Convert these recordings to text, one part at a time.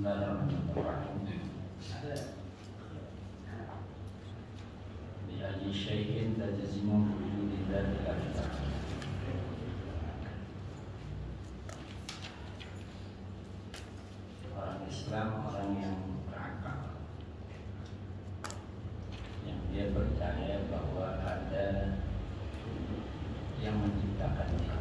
Bismillahirrahmanirrahim. Bi ayyi syai'in tajazimu wujudillahi ta'ala. Orang Islam orang yang berakal, yang dia percaya bahwa ada yang menciptakan dia.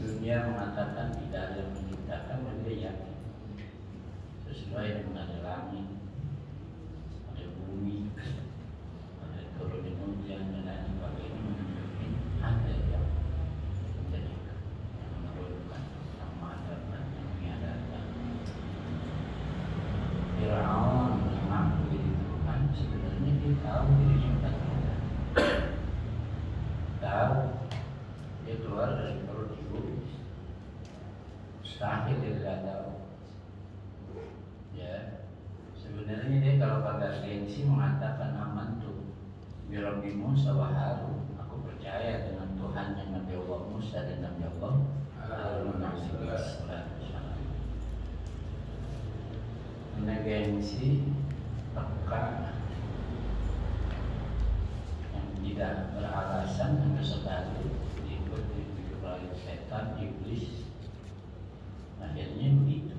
Dunia mengatakan tidak ada yang menciptakan, dan dia yakin sesuai dengan ada langit, ada bumi, ada turun hujan dan lain sebagainya, menunjukkan ada yang menjadikan, yang menurunkan, yang mengadarkan, yang menyadarkan. Firaun yang mampu jadi Tuhan, sebenarnya dia tahu dirinya bukan Tuhan. Tahu dia keluar dari perut ibu, mustahil dia tidak tahu. Ya, sebenarnya dia kalau pada gengsi mengatakan aman tuh Rabbi Musa wa Harun, aku percaya dengan Tuhan yang Nabi Allah Musa dan Nabi Allah Harun alaihissalam. Karena gengsi peka yang tidak beralasan hanya sekali oleh setan, iblis, akhirnya begitu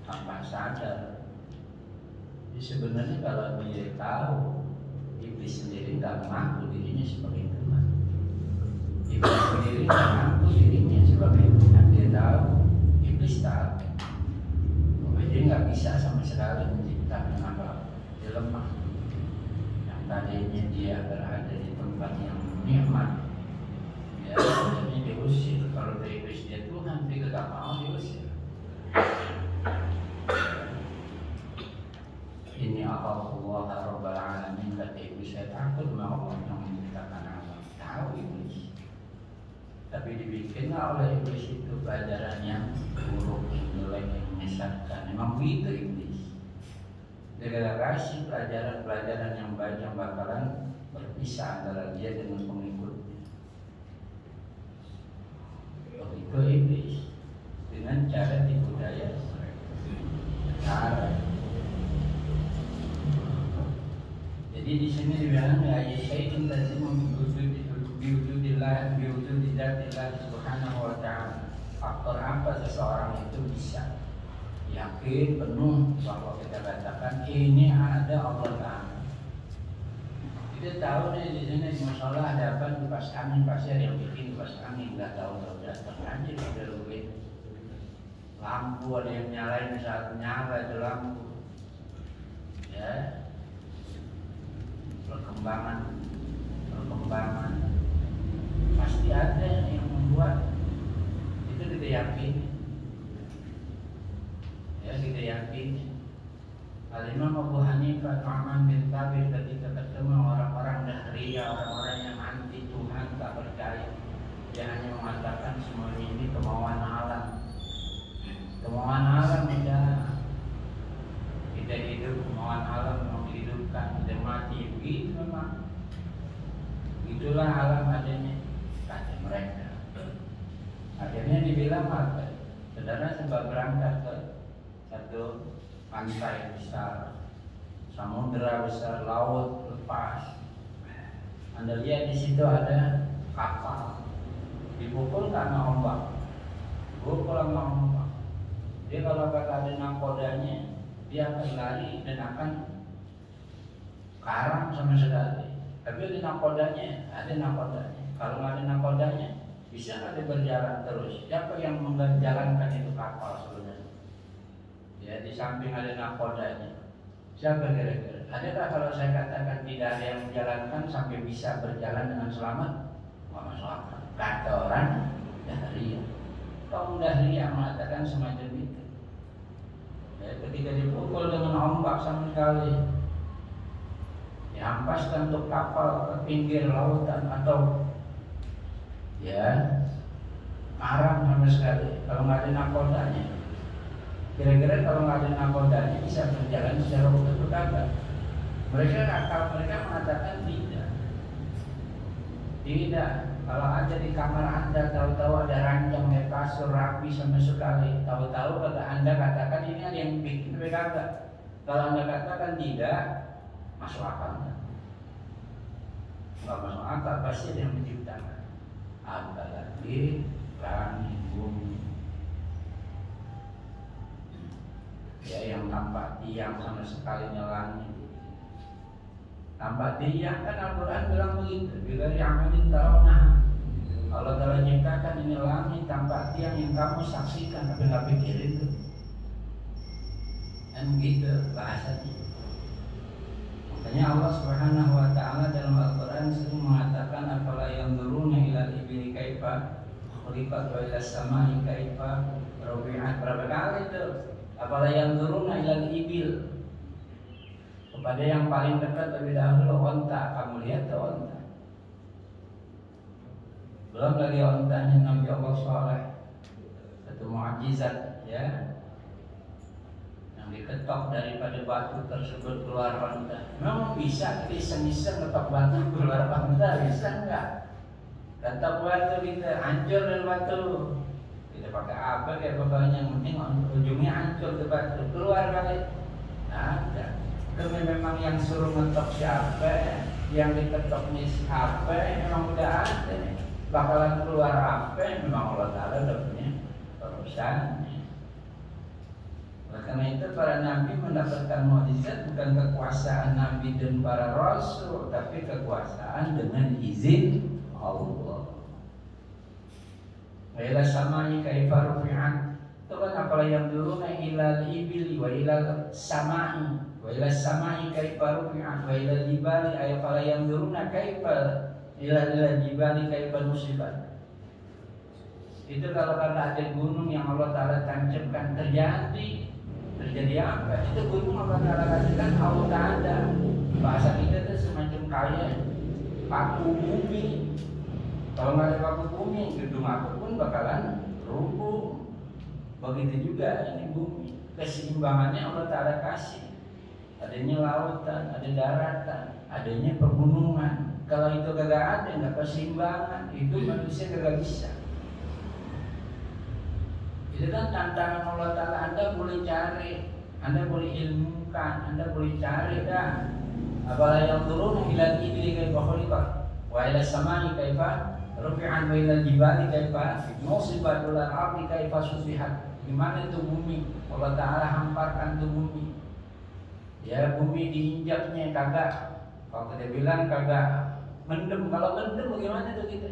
tanpa sadar. Jadi sebenarnya kalau dia tahu, iblis sendiri nggak mengaku dirinya sebagai Tuhan. Iblis sendiri nggak mengaku dirinya sebagai Tuhan. Dia tahu, iblis tahu, bahwa dia nggak bisa sama sekali menciptakan apa. Dia lemah. Yang tadinya dia berada di tempat yang nikmat, ya, jadi diusir. Kalau dari iblis dia Tuhan, dia tidak mau diusir. Ini Allah Rabbul Alamin, kata iblis, saya takut sama Allah yang menciptakan alam. Tahu iblis, tapi dibikinlah oleh iblis itu pelajaran yang buruk, yang jelek, yang menyesatkan. Memang begitu iblis. Dia kasih pelajaran-pelajaran yang baik yang bakalan berpisah antara dia dengan pengikutnya. Begitu iblis dengan cara tipu daya cara. Jadi di sini dibilang ya syai'un lazimun biwujudillah subhanahu wa ta'ala. Faktor apa seseorang itu bisa yakin penuh bahwa kita katakan ini ada Allah Ta'ala. Kita tahu nih di sini di musola ada apa, kipas angin pasti ada yang bikin kipas angin, nggak tahu datang aja udah luwih. Lampu ada yang nyalain saat nyala itu lampu. Ya, perkembangan pasti ada yang membuat itu kita yakin. Ya, kita yakin. Al-Imam Abu Hanifah Nu'man bin Thabit ketika ketemu orang-orang Dahriyah, orang-orang yang anti Tuhan, tak percaya, dia hanya mengatakan semua ini kemauan alam. Kemauan alam tidak. Kita hidup, kemauan alam mau dihidupkan, kita mati, begitu memang. Itulah alam adanya, kata mereka. Akhirnya dibilang apa? Saudara sebab berangkat ke satu pantai besar, samudera besar, laut lepas. Anda lihat di situ ada kapal, dipukul karena ombak, dipukul sama ombak. Dia kalau kata ada nakodanya, dia akan lari dan akan karam sama sekali. Tapi ada nakodanya. Kalau nggak ada nakodanya, bisa nggak dia berjalan terus? Siapa yang menjalankan itu kapal sebenarnya? Ya, di samping ada nakodanya. Siapa kira-kira? Adakah kalau saya katakan tidak ada yang menjalankan sampai bisa berjalan dengan selamat? Nggak masuk akal. Kata orang Dahriyah. Kaum Dahriyah mengatakan semacam itu. Ya, ketika dipukul dengan ombak sama sekali, dihampaskan untuk kapal ke pinggir lautan atau ya karam sama sekali. Kalau nggak ada nakodanya, kira-kira kalau nggak ada nakodanya bisa berjalan secara utuh kagak? Mereka mengatakan tidak. Kalau ada di kamar Anda tahu-tahu ada ranjang kayak kasur rapi sama sekali, tahu-tahu kata Anda katakan ini ada yang bikin, tapi kagak. Kalau Anda katakan tidak, masuk akal enggak? Enggak masuk akal, pasti ada yang menciptakan. Apalagi langit bumi, ya yang tampak tiang sama sekali langit. Tampak tiang kan Al-Quran bilang begitu. Bila diamalin taronah, Allah telah ciptakan ini langit tampak tiang yang kamu saksikan tapi nggak pikirin itu. Dan begitu bahasanya. Makanya Allah Subhanahu Wa Taala dalam Al-Quran sering mengatakan afala yanzuruna ilal ibili kaifa khuliqat wa ilas samai kaifa rufi'at. Berapa kali itu? Afala yanzuruna ilal ibil, kepada yang paling dekat lebih dahulu onta. Kamu lihat tuh onta. Belum lagi ontanya Nabi Allah Saleh, satu mukjizat ya, yang diketok daripada batu tersebut keluar onta. Memang bisa kita iseng-iseng ketok batu keluar onta, bisa enggak? Ketok batu kita hancur dari batu. Kita pakai apa kayak pokoknya yang penting ujungnya hancur ke batu, keluar kali. Nah, ada. Demi memang yang suruh ngetok siapa, yang diketok nih siapa, memang udah ada nih. Bakalan keluar apa, memang Allah Ta'ala udah punya urusannya. Oleh karena itu para nabi mendapatkan mukjizat bukan kekuasaan nabi dan para rasul, tapi kekuasaan dengan izin Allah. Wa ila samai kaifa rufi'at. Itu kan apalagi yang dulu ilal ibili wa ilal samai. Wa ila samai kaifa rufi'at wa ila jibali ay fala yanzuruna kaifa ila jibali kaifa nusibat. Itu kalau karena ada gunung yang Allah Ta'ala tancapkan terjadi apa? Itu gunung Allah Ta'ala kasihkan Allah Ta'ala. Bahasa kita itu semacam kayak paku bumi. Kalau nggak ada paku bumi, gedung apapun bakalan rubuh. Begitu juga ini bumi. Keseimbangannya Allah Ta'ala kasih. Adanya lautan, ada daratan, adanya pegunungan. Kalau itu kagak ada, nggak keseimbangan, itu manusia kagak bisa. Itu kan tantangan Allah Ta'ala. Anda boleh cari, Anda boleh ilmukan, Anda boleh cari dah. Apalagi yang turun ila ibli kaifa khuliqat wa ila samai kaifa rufi'an wa ila jibali kaifa nusibat wa ila ardi kaifa sufihat. Gimana itu bumi? Allah Ta'ala hamparkan itu bumi. Ya bumi diinjaknya kagak, kalau kita bilang kagak mendem. Kalau mendem bagaimana tuh kita?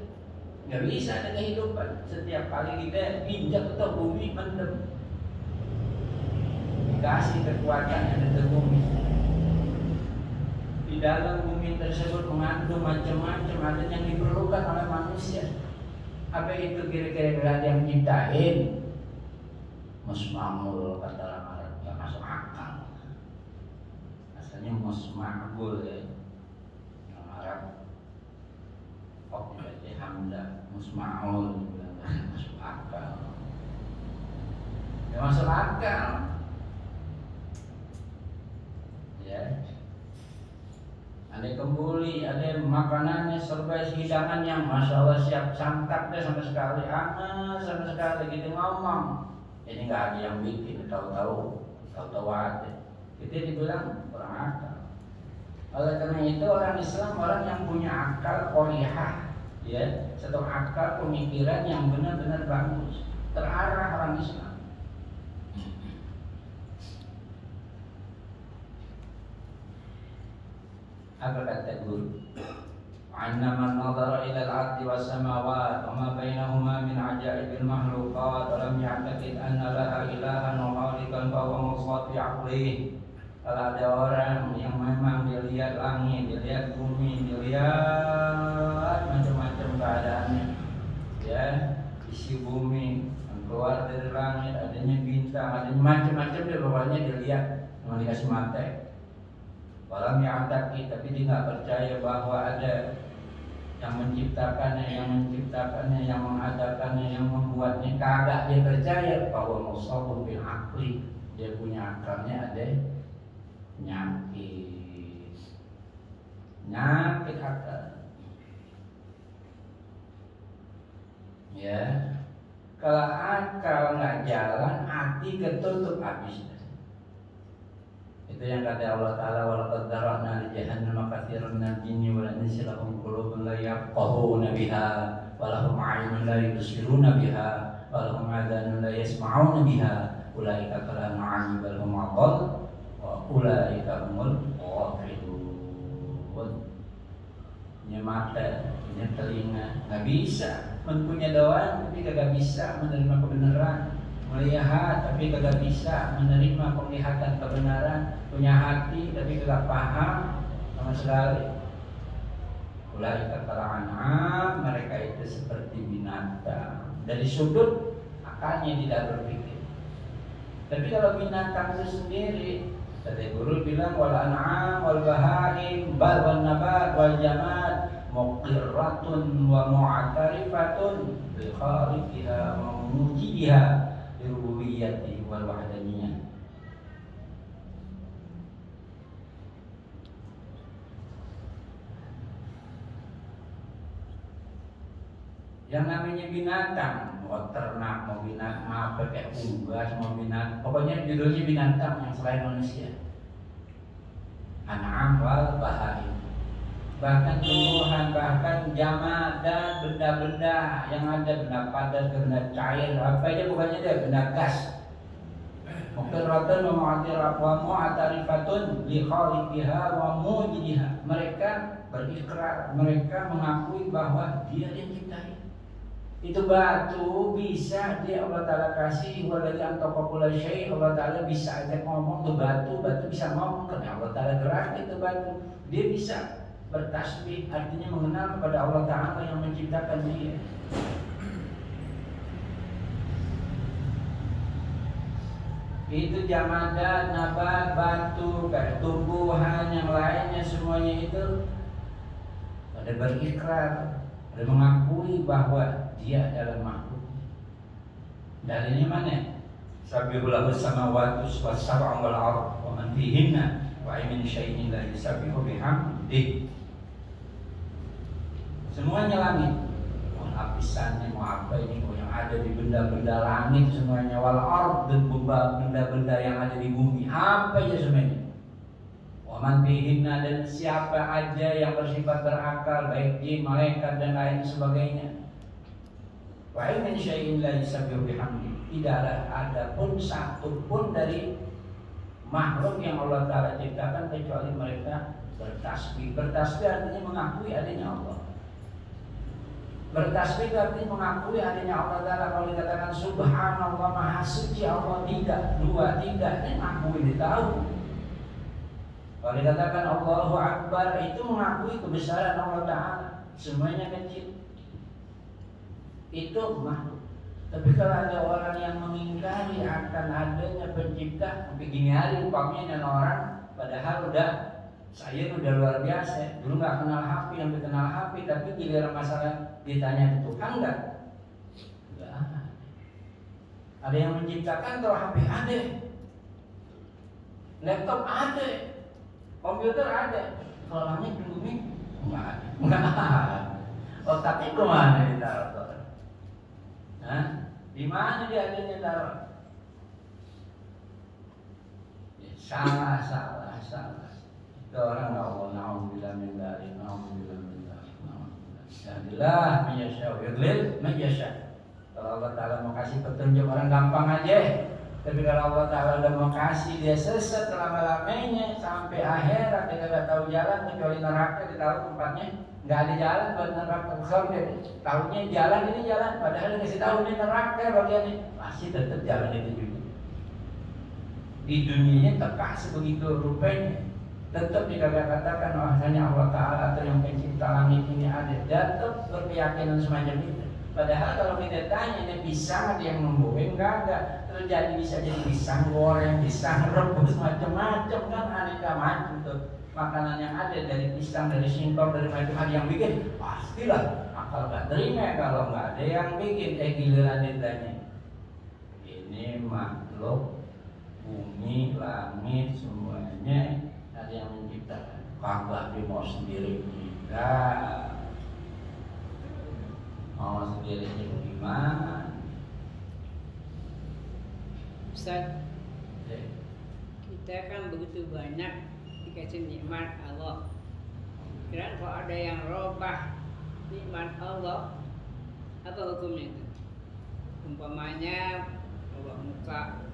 Nggak bisa ada kehidupan. Setiap kali kita injak itu bumi mendem. Dikasih kekuatan ada bumi. Di dalam bumi tersebut mengandung macam-macam, ada yang diperlukan oleh manusia. Apa itu kira-kira ada yang menciptain? Musmamul kata dalam Arab, nggak masuk akal. Asalnya musma'gul ya, dalam Arab. Oh berarti hamzah, musma'ul bilang masuk akal. Nggak masuk akal. Ya. Ada kembuli, ada makanannya serba hidangan yang masya Allah siap santap deh sama sekali, sama sekali gitu ngomong. Ini nggak ada yang bikin, tahu-tahu ada. Itu dibilang kurang akal. Oleh karena itu orang Islam orang yang punya akal qolihah, ya, satu akal pemikiran yang benar-benar bagus, terarah orang Islam. Apa kata guru? Anna man nadhara ila al-ardi was samawati wa ma bainahuma min ajaibil makhluqat wa lam ya'taqid anna laha ilahan wa khaliqan fa huwa musawwat fi aqlihi. Kalau ada orang yang memang dia lihat langit, dia lihat bumi, dia lihat macam-macam keadaannya, ya, isi bumi, keluar dari langit, adanya bintang, adanya macam-macam dia pokoknya dia lihat, cuma dikasih mata. Walam ya'taqid, tapi dia nggak percaya bahwa ada yang menciptakannya, yang mengadakannya, yang membuatnya, kagak dia percaya bahwa musawwir bil aqli, dia punya akalnya ada nyakit akal. akal nggak jalan, hati ketutup habis. Itu yang kata Allah Ta'ala, walaqad dzara'na li jahannama katsiran minal jinni wal insi lahum qulubun la yafqahuna biha wa lahum 'aynun la yubsiruna biha wa lahum 'adhanun la yasma'una biha ulaika kal an'ami bal hum adall wa ulaika humul ghafilun. Punya mata, punya telinga, nggak bisa mempunyai doa tapi kagak bisa menerima kebenaran, melihat tapi kagak bisa menerima penglihatan kebenaran, punya hati tapi kagak paham sama sekali. Ulaika kal an'am, mereka itu seperti binatang. Dari sudut akalnya tidak berpikir. Tapi kalau binatang itu sendiri, tadi guru bilang wal an'am wal bahaim bal wan nabat wal jamad muqirratun wa mu'tarifatun bi khaliqiha wa mujibiha bi rububiyyati wal wahdaniyah. Yang namanya binatang, mau ternak, mau binatang, apa kayak unggas, mau binatang, pokoknya judulnya binatang yang selain manusia. An'am wal bahaim. Bahkan tumbuhan, bahkan jamaah dan benda-benda yang ada, benda padat, benda cair, apa aja bukannya dia, benda gas. Muqirratun wa mu'tarifatun li khaliqiha wa mujidiha. Mereka berikrar, mereka mengakui bahwa dia yang ciptain. Itu batu bisa dia Allah Ta'ala kasih waladhi antaqaqula syai', Allah Ta'ala bisa ajak ngomong tuh batu bisa ngomong karena Allah Ta'ala gerak itu batu. Dia bisa bertasbih, artinya mengenal kepada Allah Ta'ala yang menciptakan dia. Itu jamadat, nabat, batu, kayak tumbuhan yang lainnya semuanya itu pada berikrar, pada mengakui bahwa dia adalah makhluk. Dalilnya mana? Sabbihu lahu samawati was sab'u wal ardh wa man fihinna wa min syai'in la yusabbihu bihamdihi. Semuanya langit, mau lapisannya, mau apa ini, mau yang ada di benda-benda langit semuanya, wal ardh, dan benda-benda yang ada di bumi, apa aja semuanya. Wa man fihinna, dan siapa aja yang bersifat berakal, baik jin, malaikat dan lain sebagainya. Wa min syai'in la yusabbihu bihamdihi. Tidaklah ada pun satu pun dari makhluk yang Allah Ta'ala ciptakan kecuali mereka bertasbih. Bertasbih artinya mengakui adanya Allah. Bertasbih artinya mengakui adanya Allah Ta'ala. Kalau dikatakan subhanallah maha suci Allah, tidak, dua, tidak, ini mengakui, ditahu. Kalau dikatakan Allahu Akbar, itu mengakui kebesaran Allah Ta'ala. Semuanya kecil, itu makhluk. Tapi kalau ada orang yang mengingkari akan adanya pencipta, begini hari umpamanya dan orang padahal saya udah luar biasa, dulu nggak kenal HP, sampai kenal HP, tapi giliran masalah ditanya ke Tuhan nggak ada yang menciptakan. Kalau HP ada, laptop ada, komputer ada, kalau langit dan bumi nggak ada. Otaknya kemana ditaruh? Di mana dia adanya taruh? Ya, salah. Itu orang na'udzubillah min dzalik, na'udzubillah min dzalik. Alhamdulillah mayyasha yudlil mayyasha. Kalau Allah Ta'ala mau kasih petunjuk orang gampang aja. Tapi kalau Allah Ta'ala udah mau kasih, dia sesat selama-lamanya sampai akhirat, dia tidak tahu jalan kecuali neraka, dia tahu tempatnya. Nggak ada jalan buat neraka surga. Tahunya jalan ini jalan, padahal dikasih tahu ini neraka bagiannya, masih tetap jalan itu juga. Di dunianya tekak sebegitu rupanya, tetap dikatakan bahwasanya Allah Ta'ala atau yang pencipta langit ini ada, tetap berkeyakinan semacam itu. Padahal kalau kita tanya, ini pisang ada yang numbuhin, nggak ada. Terus jadi bisa jadi pisang goreng, pisang rebus, macam-macam kan, aneka macam tuh. Makanan yang ada dari pisang, dari singkong, dari macam ada yang bikin, pastilah akal gak terima kalau nggak ada yang bikin. Giliran ditanya, ini makhluk bumi, langit, semuanya ada yang menciptakan. Kagak dia mau sendiri, tidak mau sendiri gimana? Ustaz, kita kan begitu banyak dikasih nikmat Allah. Kira kalau ada yang robah nikmat Allah, apa hukumnya itu? Umpamanya robah muka,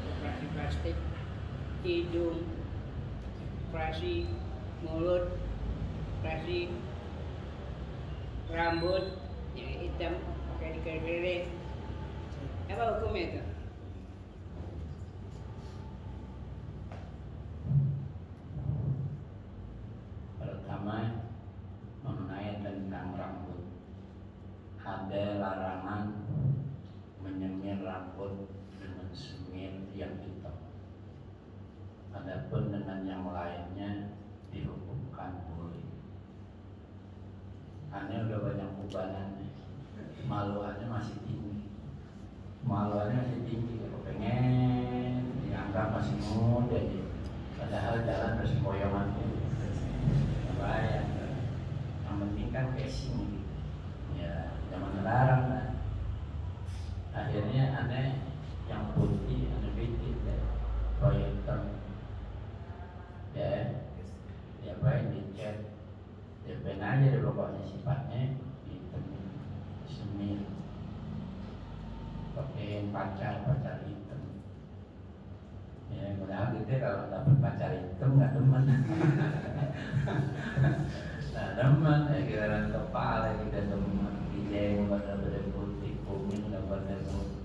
operasi plastik, hidung, operasi mulut, operasi rambut yang hitam pakai dikeliling, apa hukumnya itu? Pertama, mengenai tentang rambut, ada larangan menyemir rambut dengan semir yang hitam. Adapun dengan yang lainnya dihukumkan boleh. Aneh udah banyak ubanan, maluannya masih tinggi. Maluannya masih tinggi, kalau pengen dianggap masih muda ya. Padahal jalan terus boyongan itu bahaya. Yang penting kan casing gitu. Ya, jangan melarang kan. Akhirnya aneh yang putih, aneh bikin deh proyektor. Ya, ya baik dicat. Ya benar aja deh pokoknya sifatnya hitam, semir. Pakai pacar hitam. Ya padahal gitu kalau dapet pacar hitam nggak demen. Nah demen ya kira kepala kita demen, hijau pada putih, kuning pada putih.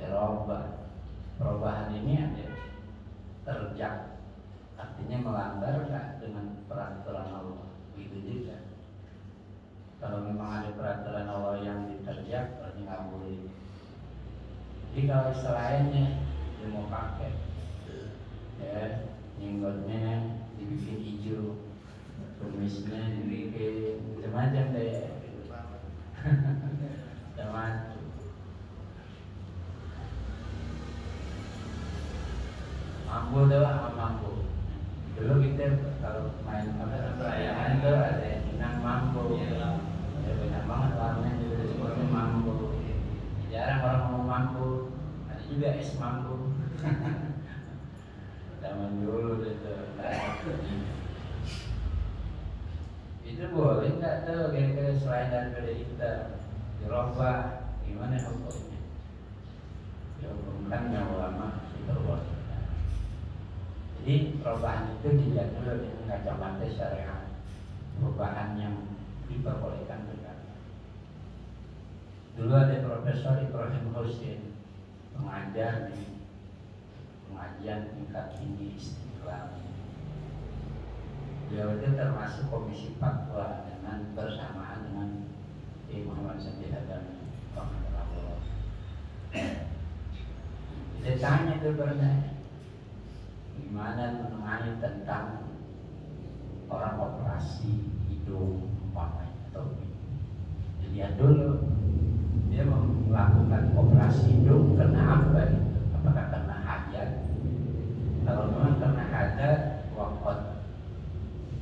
Ya perubahan ini ada terjak, artinya melanggar nggak dengan peraturan Allah. Gitu juga. Kalau memang ada peraturan Allah yang diterjak, berarti nggak boleh. Jadi kalau selainnya dia mau pakai, ya jenggotnya dibikin hijau, kumisnya dibikin macam-macam deh, macam. Mampu tuh sama mampu. Dulu kita kalau main perayaan tuh ada yang inang mampu. Ya banyak banget warnanya juga semuanya mampu. Jarang orang ngomong mampu. Ada juga es mampu. Zaman dulu itu. Itu boleh nggak tuh kira-kira selain daripada kita dirubah gimana hukumnya? Ya hukumkan yang ulama diperbolehkan. Jadi perubahan itu dilihat dulu dengan kacamata syariat. Perubahan yang diperbolehkan juga. Dulu ada Profesor Ibrahim Hussein, pengajar di pengajian tingkat tinggi Istiqlal. Beliau itu termasuk komisi fatwa dengan bersamaan dengan Muhammad Sandi Hadami. Dia tanya itu bertanya, gimana mengenai tentang orang operasi hidung umpamanya atau dilihat dulu dia melakukan operasi hidung karena apa gitu? Apakah karena hajat? Kalau memang karena hajat, waqad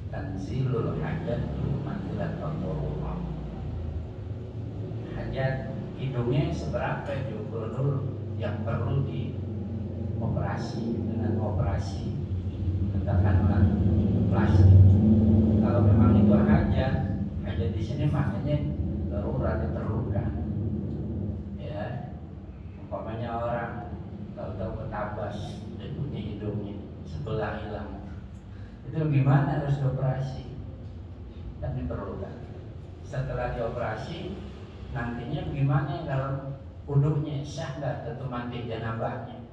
tanzilul hajat manzilat Allah. Hajat hidungnya seberapa diukur dulu yang perlu dioperasi dengan operasi katakanlah plastik. Kalau memang itu hajat di sini maknanya darurat diperlukan. Ya, umpamanya orang tahu ketabas dan punya hidungnya sebelah hilang, itu gimana harus dioperasi? Dan diperlukan. Setelah dioperasi nantinya gimana kalau wudunya sah nggak tentu mandi janabahnya?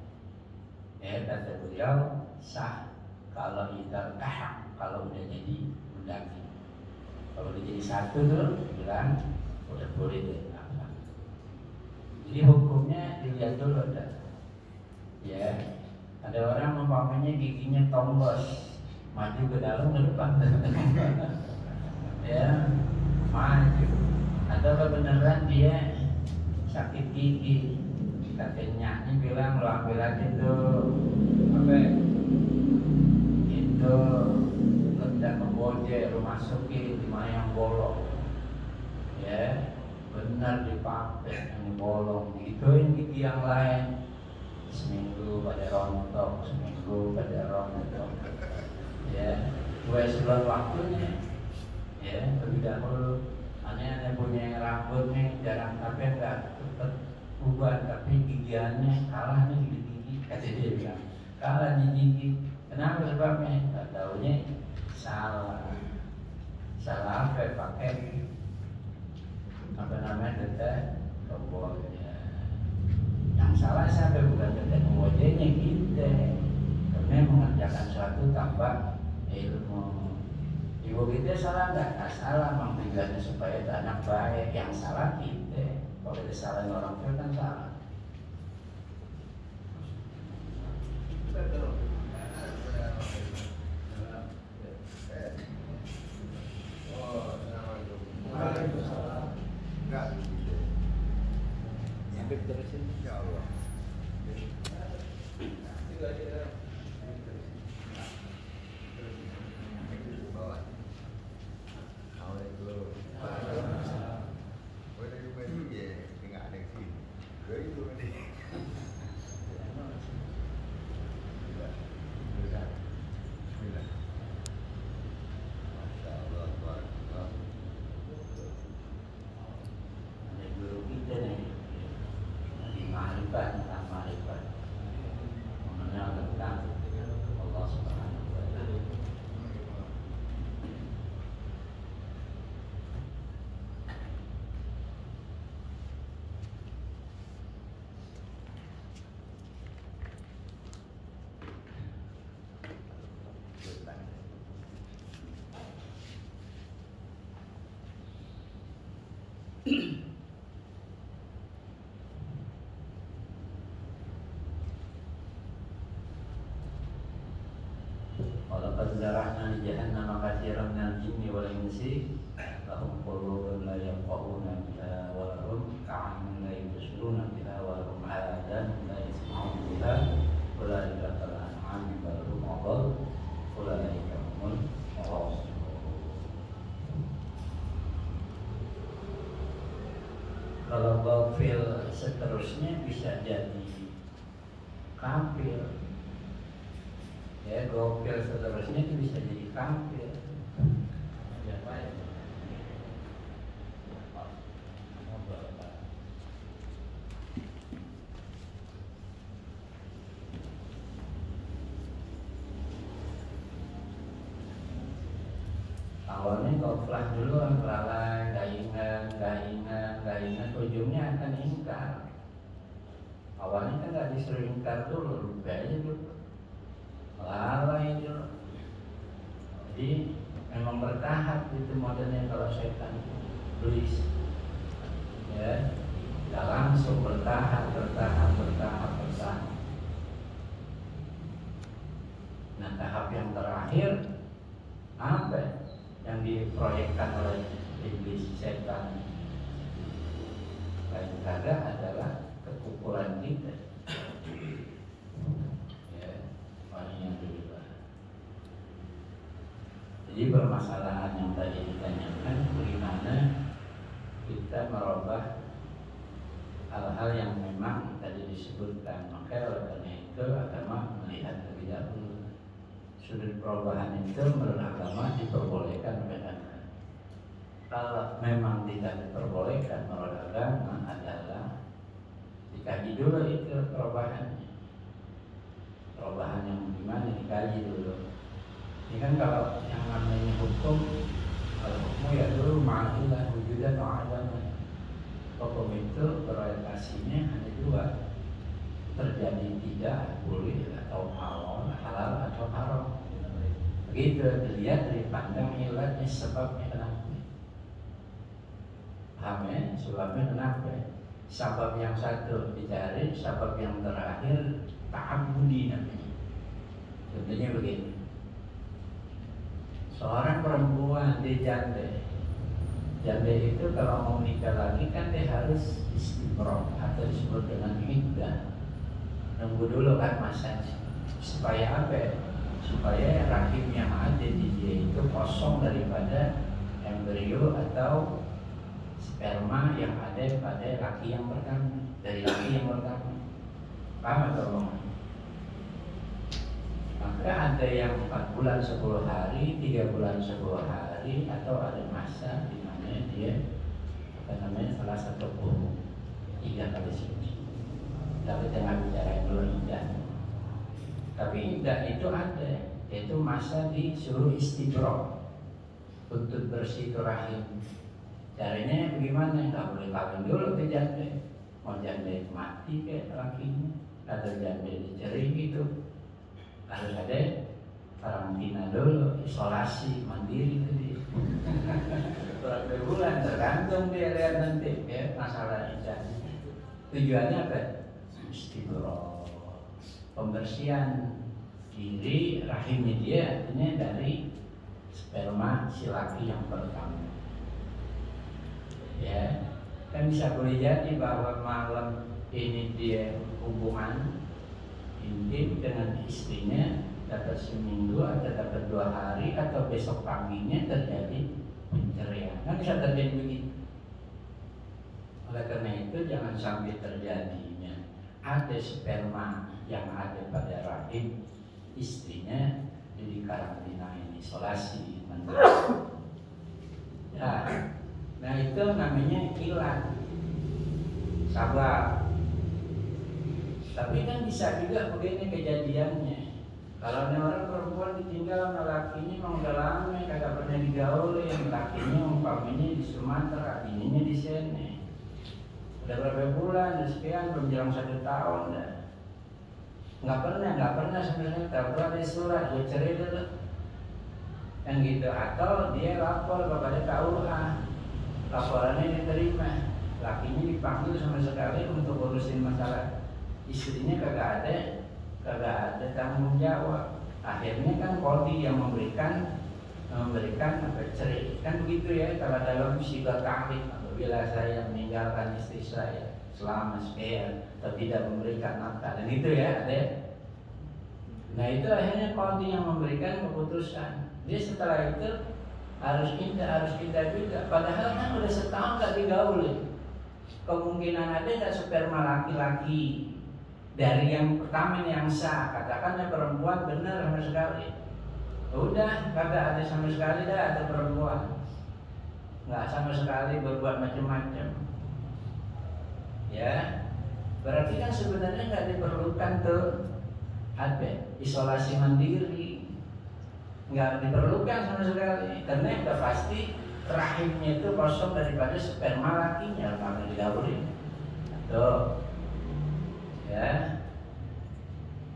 Ya kata beliau sah kalau idal kaham, kalau udah jadi mendaki. Kalau udah jadi satu tuh bilang udah boleh deh. Jadi hukumnya dilihat dulu ada. Ya, ada orang umpamanya giginya tombos, maju ke dalam ke depan. Ya, maju. Atau beneran dia sakit gigi, katanya ini bilang lo ambil aja tuh apa itu lendak memboje, lo masukin di mana yang bolong. Ya, bener. benar dipakai, yang bolong, digituin gigi yang lain. Seminggu pada rontok, seminggu pada rontok. Ya, gue sebelum waktunya. Ya, lebih dahulu. Aneh punya rambutnya jarang tapi enggak cepet ubah, tapi gigiannya kalah nih gigi, kata dia bilang kalah di gigi. Kenapa sebabnya? Nggak taunya salah apa pakai apa namanya teteh tombolnya. Yang salah siapa? Bukan teteh tombolnya kita, karena mengerjakan suatu tanpa ilmu. Ibu kita salah nggak? Nggak salah, memang tujuannya supaya anak baik. Yang salah kita. Kalau kita salahin orang tua kan salah. Walaqad zara'na li jahannama katsiran minal jinni wal insi lahum qulubun la yafqahuna biha wa lahum a'yunun la yubsiruna biha wa lahum aadanun la yasma'una biha ulaika kal an'ami bal hum adall ulaika humul ghafilun. Kalau ghafil seterusnya bisa jadi kafir. Ya, gokil seterusnya itu bisa jadi kafir. Ya, baik. Awalnya goflah dulu, lalai, gak ingat, ujungnya akan ingkar. Awalnya kan gak disuruh ingkar dulu, lupa aja dulu. Lalai itu. Jadi memang bertahap itu modelnya kalau setan iblis. Ya, tidak langsung bertahap. Nah, tahap yang terakhir apa yang diproyekkan oleh iblis setan? Lain kagak adalah kekufuran kita. Jadi permasalahan yang tadi ditanyakan, bagaimana kita merubah hal-hal yang memang tadi disebutkan. Maka oleh karena itu agama melihat lebih dahulu. Sudut perubahan itu menurut agama diperbolehkan oleh agama. Kalau memang tidak diperbolehkan menurut agama adalah dikaji dulu itu perubahannya. Perubahan yang gimana dikaji dulu. Ini kan kalau yang namanya hukum, kalau hukum ya dulu ma'alah wujudan wa'adamah. Hukum itu berorientasinya hanya dua, terjadi tidak, boleh atau halal atau haram. Begitu dilihat dari pandang ilatnya, sebabnya kenapa. Paham ya? Sebabnya kenapa. Sebab yang satu dicari, sebab yang terakhir ta'abudi namanya. Contohnya begini. Seorang perempuan di janda itu kalau mau nikah lagi kan dia harus istimroh atau disebut dengan iddah. Nunggu dulu kan masanya. Supaya apa? Supaya rahim yang ada di dia itu kosong daripada embrio atau sperma yang ada pada laki yang pertama, dari laki yang pertama. Paham atau enggak? Maka ada yang 4 bulan 10 hari, 3 bulan 10 hari, atau ada masa di mana dia salah satu buku 3 kali suci. Tapi jangan bicara dulu indah. Tapi indah itu ada, yaitu masa disuruh istibro untuk bersilaturahim. Caranya bagaimana? Nggak boleh kawin dulu ke janda. Mau janda mati kayak lakinya, atau janda diceri gitu. Harus ada karantina dulu, isolasi mandiri tadi. Berapa bulan tergantung dia lihat nanti ya masalah indah. Tujuannya apa? Istibro, pembersihan diri rahimnya dia, artinya dari sperma si laki yang pertama. Ya, kan bisa boleh jadi bahwa malam ini dia hubungan intim dengan istrinya dapat seminggu atau dapat 2 hari atau besok paginya terjadi pencerian. Kan bisa terjadi begitu. Oleh karena itu jangan sampai terjadinya ada sperma yang ada pada rahim istrinya jadi karantina, isolasi, ya. Nah itu namanya ilat, sabar. Tapi kan bisa juga begini kejadiannya. Kalau ada orang perempuan ditinggal sama lakinya memang udah lama kagak pernah digaulin, lakinya umpamanya di Sumatera, bininya di sini. Udah berapa bulan, sekian belum jalan 1 tahun dah. Nggak pernah sebenarnya. Tahu ada surat, gue cerai dulu. Yang gitu, atau dia lapor kepada KUA, laporannya diterima, lakinya dipanggil sama sekali untuk urusin masalah istrinya kagak ada tanggung jawab. Akhirnya kan kodi yang memberikan apa cerai, kan begitu ya. Kalau dalam musibah taklif, apabila saya meninggalkan istri saya selama sekian atau tidak memberikan nafkah, dan itu ya ada. Nah itu akhirnya kodi yang memberikan keputusan. Dia setelah itu harus kita juga. Padahal kan udah setahun gak digaulin. Kemungkinan ada nggak sperma laki-laki dari yang pertama yang sah, katakanlah perempuan benar sama sekali. Udah kagak ada sama sekali dah ada perempuan, nggak sama sekali berbuat macam-macam. Ya, berarti kan sebenarnya nggak diperlukan tuh ada isolasi mandiri, nggak diperlukan sama sekali, karena udah pasti rahimnya itu kosong daripada sperma lakinya kalau digaulin. Tuh, ya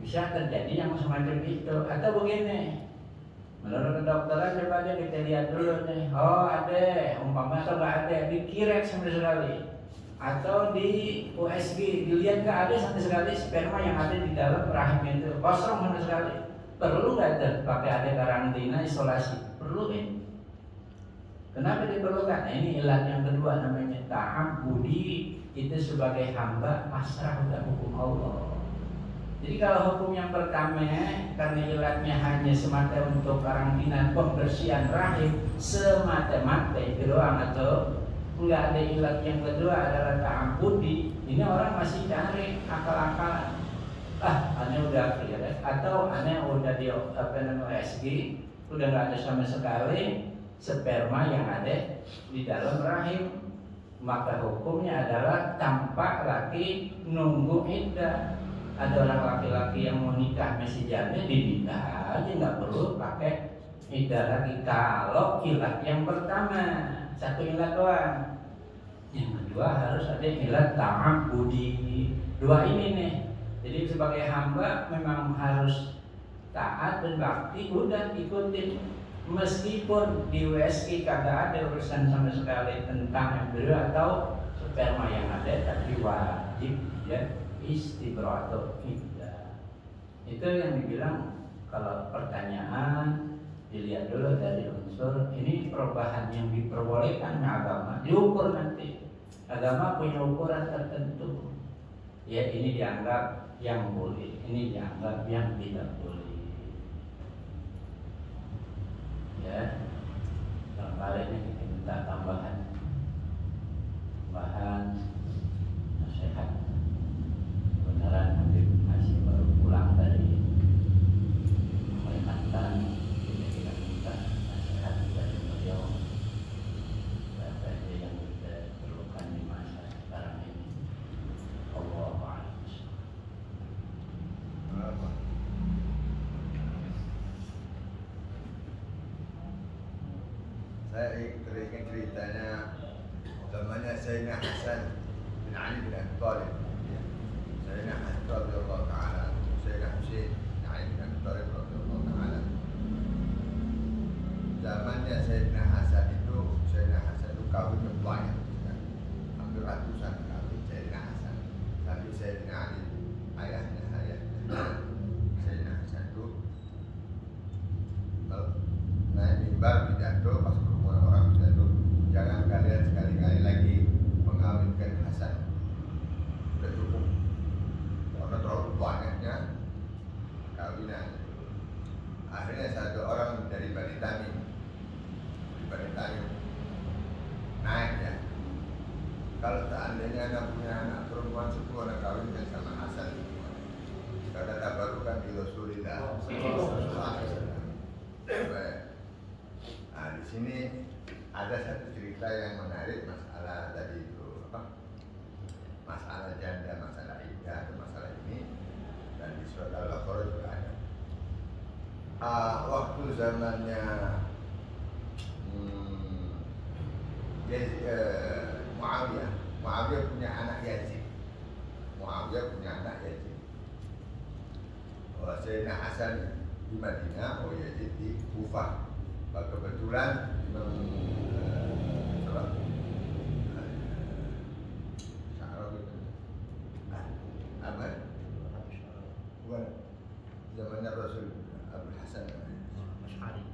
bisa terjadi yang semacam itu. Atau begini, menurut kedokteran coba aja kita lihat dulu nih. Oh ada, umpamanya atau nggak ada, dikirek sama sekali, atau di USG dilihat nggak ada sama sekali sperma yang ada di dalam rahim itu, kosong sama sekali. Perlu nggak tuh pakai ada karantina isolasi? Perlu kan? Kenapa diperlukan? Nah, ini ilat yang kedua namanya ta'abbudi. Itu sebagai hamba pasrah pada hukum Allah. Jadi kalau hukum yang pertama karena ilatnya hanya semata untuk karantina pembersihan rahim semata-mata itu doang, atau nggak ada ilat yang kedua adalah ta'abbudi, ini orang masih cari akal-akalan. Aneh udah clear, atau aneh udah di SG udah nggak ada sama sekali sperma yang ada di dalam rahim, maka hukumnya adalah tampak laki nunggu iddah. Ada orang laki-laki yang mau nikah masih janda, dinikah aja, nggak perlu pakai iddah lagi. Kalau ilat yang pertama satu ilat doang, yang kedua harus ada ilat ta'abbudi. Dua ini nih. Jadi sebagai hamba memang harus taat dan bakti, udah ikutin. Meskipun di WSI kagak ada urusan sama sekali tentang embryo atau sperma yang ada, tapi wajib ya istibro atau iddah. Itu yang dibilang kalau pertanyaan dilihat dulu dari unsur ini perubahan yang diperbolehkan agama, diukur nanti. Agama punya ukuran tertentu. Ya ini dianggap yang boleh, ini dianggap yang tidak boleh. Ya, barangkali ini kita minta tambahan. Saya teringat ceritanya zamannya Sayyidina Hasan bin Ali bin Abi Thalib. Sayyidina Hasan radhiyallahu ta'ala, Sayyidina Husain bin Ali bin Abi Thalib radhiyallahu ta'ala. Zamannya Sayyidina Hasan itu kawinnya banyak, hampir ratusan kawin Sayyidina Hasan. Tapi Sayyidina Ali, ayahnya Sayyidina Hasan itu naik mimbar pidato, pas kerumunan orang pidato, jangan kalian sekali-kali lagi mengawinkan Hasan. Sudah cukup, karena terlalu banyaknya kawinan. Akhirnya satu orang dari Bani Tamim naik ya. Kalau seandainya anda punya anak perempuan 10, anda kawinkan sama Hasan. Karena tabarukan di Rasulullah. Nah, di sini ada satu cerita yang menarik, masalah tadi itu apa? Masalah janda, masalah iddah, atau masalah ini, dan di surat Al-Baqarah juga ada. Waktu zamannya Muawiyah punya anak Yazid. Sayyidina Hasan di Madinah, Yazid di Kufah. Kebetulan zamannya Rasul Abu Hasan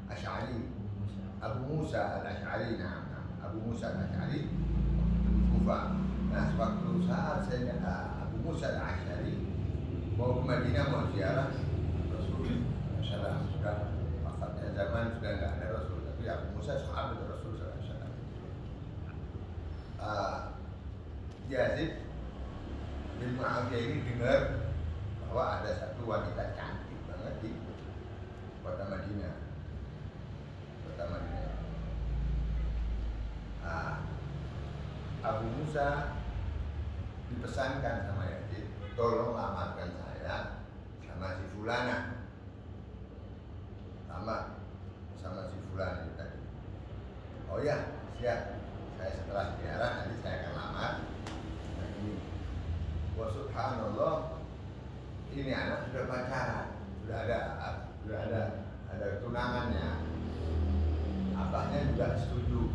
Asy'ari, Abu Musa al-Asy'ari, Abu Musa al-Asy'ari di Kufah. Nah, suatu saat Abu Musa al-Asy'ari mau ke Madinah, mau ziarah Rasul SAW. Sudah wafatnya zaman, sudah nggak ada Rasul, tapi Abu Musa sahabat Rasul SAW. Yazid bin Muawiyah ini dengar bahwa ada satu wanita cantik banget di kota Madinah. Abu Musa dipesankan sama Yazid, tolong lamarkan saya sama si Fulana, sama si Fulana itu tadi. Oh ya, siap. Saya setelah ziarah nanti saya akan lamar. Nah ini, wah subhanallah, ini anak sudah pacaran, sudah ada tunangannya. Abahnya juga setuju.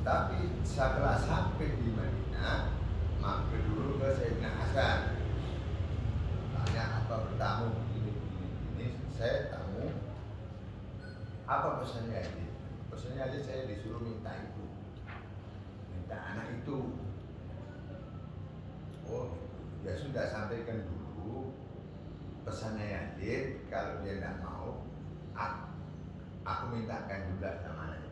Tapi setelah sampai di Madinah, mampir dulu ke Sayyidina Hasan. Tanya apa bertamu ini saya tamu. Apa pesannya aja? Pesannya aja saya disuruh minta anak itu. Oh, ya sudah, sampaikan dulu pesannya Yazid. Kalau dia tidak mau, aku mintakan juga sama anak itu.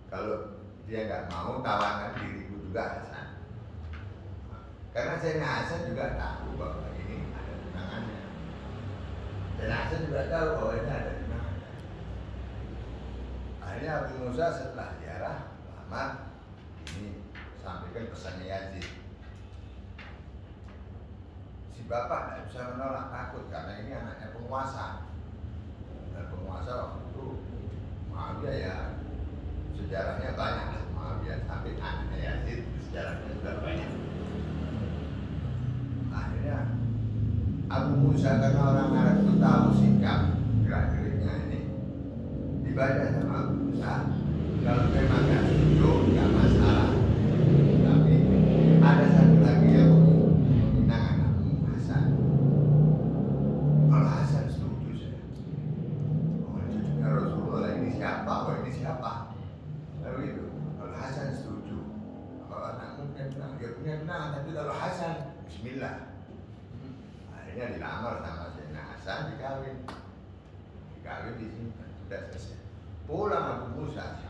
Kalau dia nggak mau, tawanan diriku juga Hasan. Karena saya Hasan juga tahu bahwa ini ada tunangannya. Dan Hasan juga tahu bahwa ini ada tunangannya. Akhirnya Abu Musa setelah ziarah lama ini sampaikan pesannya Yazid. Si bapak tidak bisa menolak, takut karena ini anaknya penguasa. Dan penguasa waktu itu Muawiyah ya sejarahnya banyak lah. Muawiyah sampai anaknya Yazid sejarahnya juga banyak. Akhirnya Abu Musa, karena orang Arab itu tahu sikap gerak-geriknya ini, dibaca sama Abu Musa. Kalau memang nggak setuju, nggak masalah. Tapi ada satu lagi yang meminang anakmu, Hasan. Kalau Hasan setuju saya. Oh, cucunya Rasulullah ini siapa? Oh, ini siapa? Lalu itu, kalau Hasan setuju, kalau anakmu punya tunangan, dia punya tunangan. Tapi kalau Hasan, Bismillah. Akhirnya dilamar sama Sayyidina Hasan, dikawin di sini, sudah selesai. Pulang Abu Musa,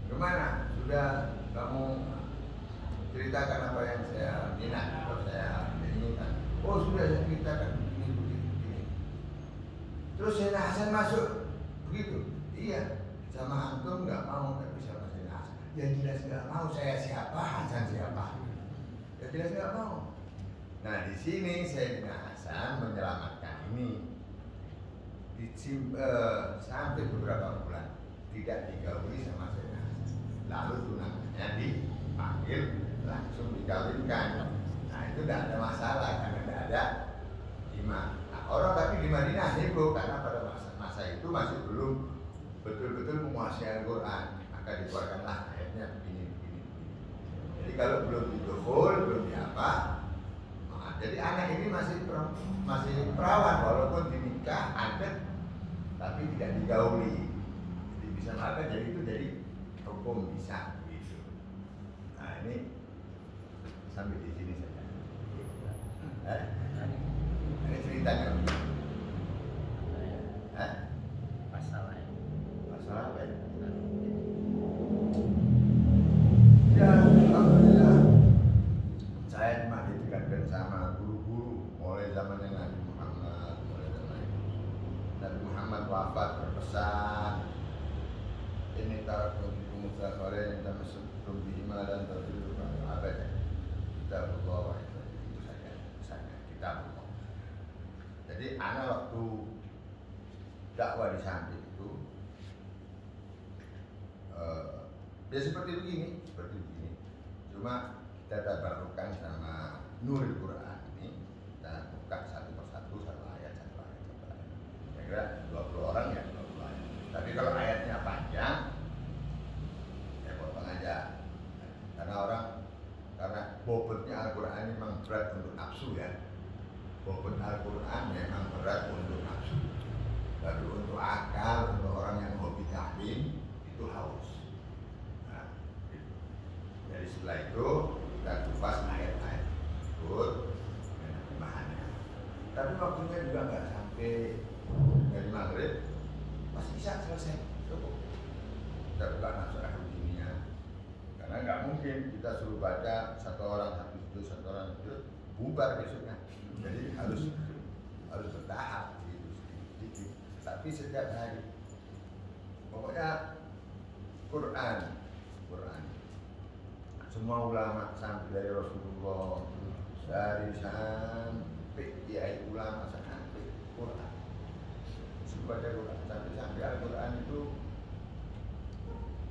kemana? Sudah kamu ceritakan apa yang saya minat atau saya inginkan? Oh sudah, saya ceritakan begini. Terus Sayyidina Hasan masuk, begitu? Iya, sama antum nggak mau, tapi sama Sayyidina Hasan. Ya jelas nggak mau, saya siapa, Hasan siapa? Ya jelas nggak mau. Nah di sini Sayyidina Hasan menyelamatkan ini. sampai beberapa bulan tidak digauli sama saya. Lalu tunangannya dipanggil langsung dikawinkan. Nah itu tidak ada masalah karena tidak ada jima. Nah, orang tapi di Madinah heboh karena pada masa itu masih belum betul-betul menguasai Al-Quran. Maka dikeluarkanlah ayatnya begini. Jadi kalau belum didukul, belum diapa. Nah, jadi anak ini masih perawan walaupun dinikah adat tapi tidak digauli. Jadi bisa makan jadi itu jadi hukum bisa gitu. Nah ini sampai di sini saja. Ini ceritanya. Masalah apa ya? Ya, alhamdulillah. Saya cuma ditekankan sama guru-guru mulai zamannya Nabi Muhammad, Nabi Muhammad wafat berpesan. Ini tarakun Musa Khalil yang termasuk Rumbihima dan tertidur abad. Kita berdoa itu saja pesannya kita berdoa. Jadi anak waktu dakwah di samping itu ya seperti begini. Cuma kita tabarrukan sama Nurul Quran ini kita buka satu persatu satu ayat. Kira-kira 20 orang ya 20 ayat. Tapi kalau ayatnya panjang ya potong aja. Karena bobotnya Al-Quran memang berat untuk nafsu ya. Bobot Al-Quran memang berat untuk nafsu. Tapi untuk akal, untuk orang yang hobi tahlim itu haus. Nah, jadi setelah itu kita kupas ayat-ayat tersebut dengan pemahamannya. Tapi waktunya juga nggak sampai dari maghrib, masih bisa selesai. Cukup. Kita buka nafsu dunia. Karena nggak mungkin kita suruh baca satu orang itu bubar besoknya. Jadi harus bertahap gitu, sedikit. Tapi setiap hari pokoknya Quran semua ulama sampai dari Rasulullah sampai kiai ulama sampai Quran sampai Al-Quran itu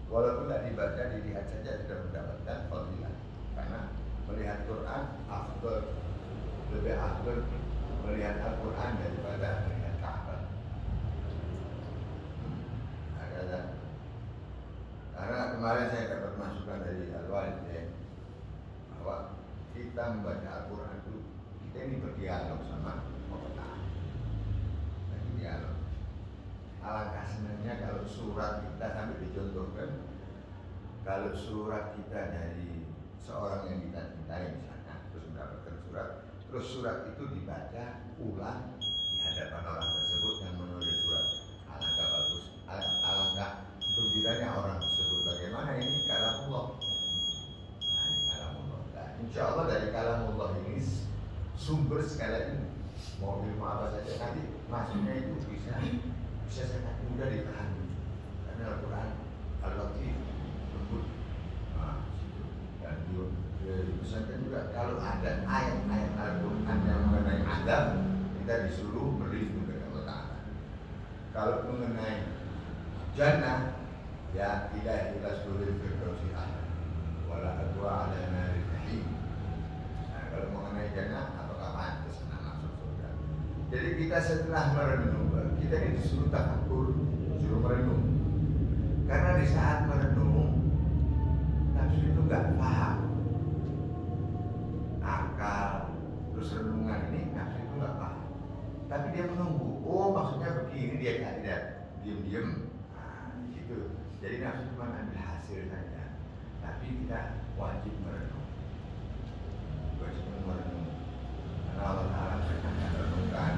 walaupun tidak dibaca dilihat saja sudah mendapatkan fadilah karena melihat Quran lebih afdal melihat Al-Quran daripada melihat Ka'bah. Karena kemarin saya dapat masukan dari Al-Walidain bahwa kita membaca Al-Quran itu kita ini berdialog sama Allah. Lagi dialog. Alangkah senangnya kalau surat kita sampai dicontohkan, kalau surat kita dari seorang yang kita cintai misalnya, terus mendapatkan surat, terus surat itu dibaca ulang di hadapan orang tersebut yang menulis surat. Alangkah bagus, alangkah gembiranya orang tersebut. Bagaimana ini kalamullah? Nah, ini kalamullah. Nah, insya Allah dari kalamullah ini sumber segala ini mau ilmu apa saja nanti masuknya itu bisa sangat mudah dipahami karena Al-Quran Al-Latif lembut. Nah, dan dipesankan juga kalau ada ayat-ayat Al-Quran yang mengenai adab kita disuruh berlindung kepada Allah Ta'ala. Kalau mengenai jannah ya tidak sulit firdausi ahad wala adwa ala nari jahim. Nah, kalau mengenai jannah apakah pantas masuk surga? Jadi kita setelah merenung kita ini disuruh tafakkur, disuruh merenung. Karena di saat merenung nafsu itu nggak paham akal, terus renungan ini nafsu itu nggak paham. Tapi dia menunggu. Oh maksudnya begini, dia tidak diam-diam. Nah, gitu. Jadi nafsu cuma ambil hasil saja. Tapi kita wajib merenung. Karena Allah Ta'ala akan merenungkan